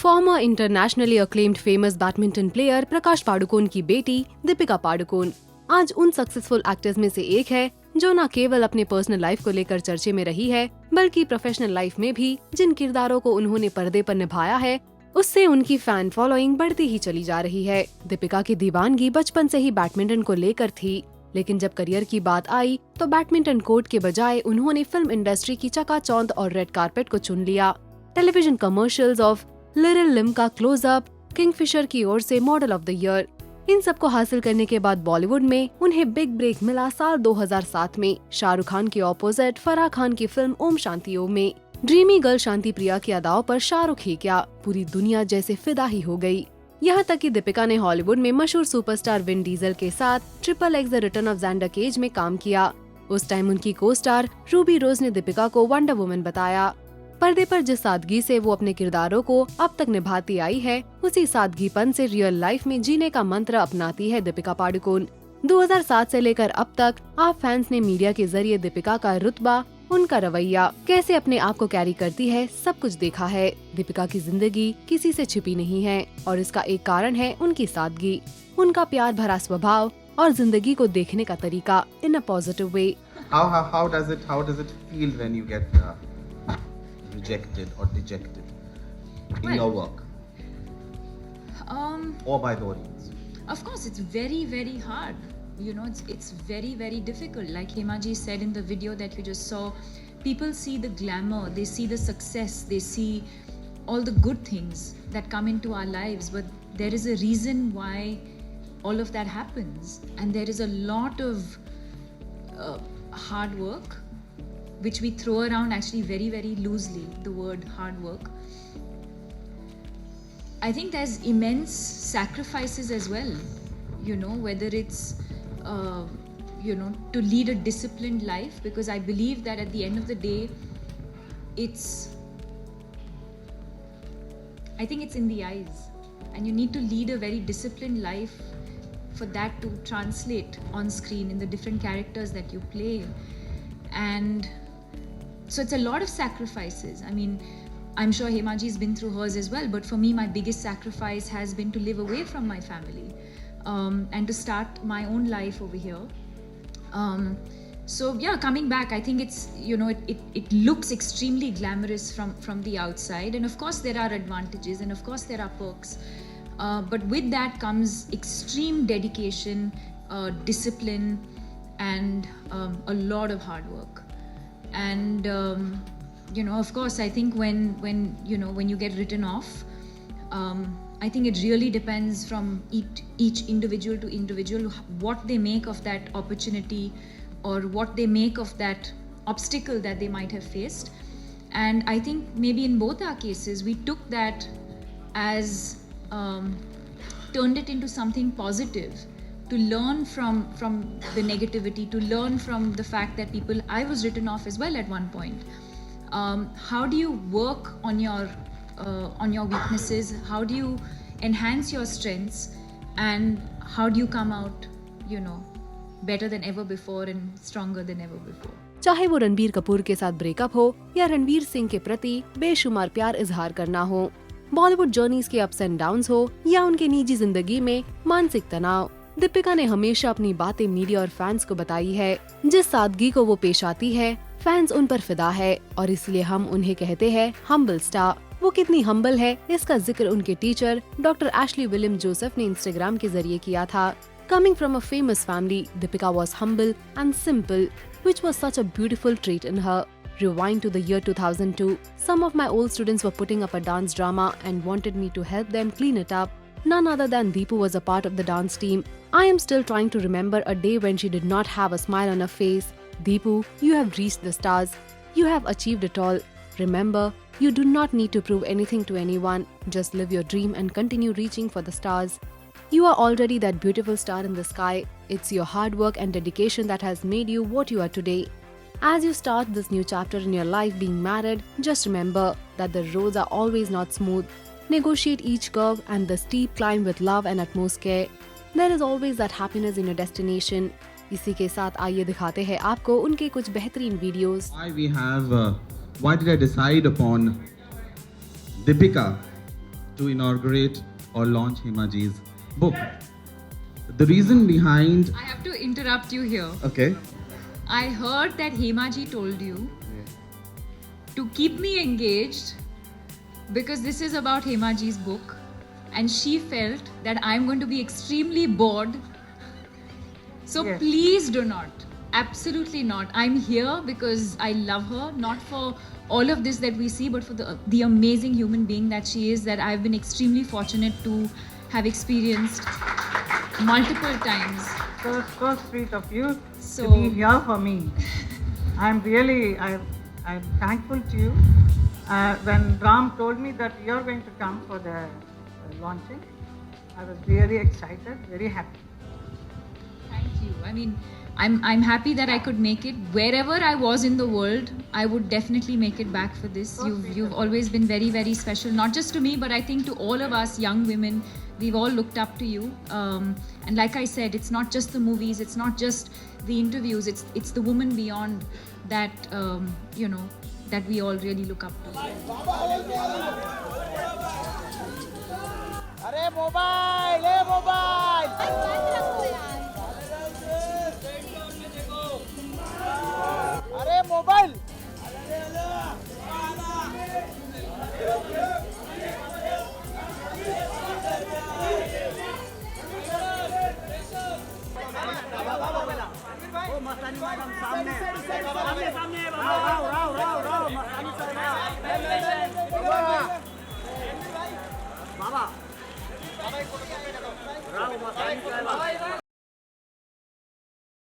Farmer internationally acclaimed famous badminton player Prakash Padukone की बेटी दीपिका पाडुकोन आज उन सक्सेसफुल एक्टर्स में से एक है जो न केवल अपने पर्सनल लाइफ को लेकर चर्चे में रही है बल्कि प्रोफेशनल लाइफ में भी जिन किरदारों को उन्होंने पर्दे पर निभाया है उससे उनकी फैन फॉलोइंग बढ़ती ही चली जा रही है। दीपिका की दीवानगी बचपन से ही बैडमिंटन को लेकर थी, लेकिन जब करियर की बात आई तो बैडमिंटन कोर्ट के बजाय उन्होंने फिल्म इंडस्ट्री की चकाचौंध और रेड कारपेट को चुन लिया। Television commercials of little Limca Closeup, Kingfisher की ओर से मॉडल ऑफ द ईयर, इन सब को हासिल करने के बाद बॉलीवुड में उन्हें बिग ब्रेक मिला साल 2007 में शाहरुख खान के ऑपोजिट फराह खान की फिल्म ओम शांति ओम में। ड्रीमी गर्ल शांति प्रिया की अदाओं पर शाहरुख ही क्या पूरी दुनिया जैसे फिदा ही हो गई। यहाँ तक कि दीपिका ने हॉलीवुड में मशहूर सुपरस्टार विन डीजल के साथ XXX the return of Xander Cage में काम किया। उस टाइम उनकी को स्टार रूबी रोज ने दीपिका को वंडर वुमन बताया। पर्दे पर जिस सादगी से वो अपने किरदारों को अब तक निभाती आई है उसी सादगीपन से रियल लाइफ में जीने का मंत्र अपनाती है दीपिका पाडुकोन। 2007 से लेकर अब तक आप फैंस ने मीडिया के जरिए दीपिका का रुतबा, उनका रवैया, कैसे अपने आप को कैरी करती है, सब कुछ देखा है। दीपिका की जिंदगी किसी से छिपी नहीं है और इसका एक कारण है उनकी सादगी, उनका प्यार भरा स्वभाव और जिंदगी को देखने का तरीका in a positive way. How does it feel when you get rejected or dejected in your work or by the audience? Of course, it's very, very hard. You know, it's very, very difficult. Like Hemaji said in the video that you just saw, people see the glamour, they see the success, they see all the good things that come into our lives, but there is a reason why all of that happens, and there is a lot of hard work which we throw around actually very, very loosely, the word hard work. I think there's immense sacrifices as well, you know, whether it's to lead a disciplined life, because I believe that at the end of the day I think it's in the eyes, and you need to lead a very disciplined life for that to translate on screen in the different characters that you play. And so it's a lot of sacrifices. I mean, I'm sure Hemaji's been through hers as well, but for me, my biggest sacrifice has been to live away from my family and to start my own life over here. So yeah, coming back, I think it's, you know, it looks extremely glamorous from the outside, and of course there are advantages, and of course there are perks, but with that comes extreme dedication, discipline, and a lot of hard work. And you know, of course, I think when you get written off, I think it really depends from each individual to individual what they make of that opportunity or what they make of that obstacle that they might have faced. And I think maybe in both our cases we took that as turned it into something positive, to learn from the negativity, to learn from the fact that I was written off as well at one point. How do you work on your weaknesses? How do you enhance your strengths? And how do you come out, you know, better than ever before and stronger than ever before? चाहे वो रणबीर कपूर के साथ breakup हो या रणवीर सिंह के प्रति बेशुमार प्यार इजहार करना हो, बॉलीवुड जर्नीज के अप्स एंड डाउन्स हो या उनके निजी जिंदगी में मानसिक तनाव, दीपिका ने हमेशा अपनी बातें मीडिया और फैंस को बताई है। जिस सादगी को वो पेश आती है, फैंस उन पर फिदा है और इसलिए हम उन्हें कहते हैं हम्बल स्टार। वो कितनी हम्बल है इसका जिक्र उनके teacher doctor Ashley William Joseph ने इंस्टाग्राम के जरिए किया था। Coming from a famous family, Deepika was humble and simple, which was such a beautiful trait in her. Rewind to the year 2002. Some of my old students were putting up a dance drama and wanted me to help them clean it up. None other than Deepu was a part of the dance team. I am still trying to remember a day when she did not have a smile on her face. Deepu, you have reached the stars. You have achieved it all. Remember, you do not need to prove anything to anyone. Just live your dream and continue reaching for the stars. You are already that beautiful star in the sky. It's your hard work and dedication that has made you what you are today. As you start this new chapter in your life being married, just remember that the roads are always not smooth. Negotiate each curve and the steep climb with love and utmost care. There is always that happiness in your destination. इसी के साथ आइए दिखाते हैं आपको उनके कुछ बेहतरीन videos. Why did I decide upon Deepika to inaugurate or launch Himaji's book. The reason behind... I have to interrupt you here. Okay. I heard that Hemaji told you to keep me engaged because this is about Hemaji's book, and she felt that I'm going to be extremely bored. So Yes. please do not. Absolutely not. I'm here because I love her, not for all of this that we see, but for the amazing human being that she is, that I've been extremely fortunate to have experienced multiple times. So sweet of you So- to be here for me. I'm thankful to you. When Ram told me that you're going to come for the launching, I was really excited, very happy. Thank you. I mean, I'm happy that I could make it. Wherever I was in the world, I would definitely make it back for this. You've always been very, very special, not just to me, but I think to all of us young women. We've all looked up to you. And like I said, it's not just the movies, it's not just the interviews, it's the woman beyond that, that we all really look up to. अरे mobile ए mobile अरे mobile मस्तानी madam सामने सामने सामने राव राव राव राव मस्तानी साहब बाबा राव मस्तानी साहब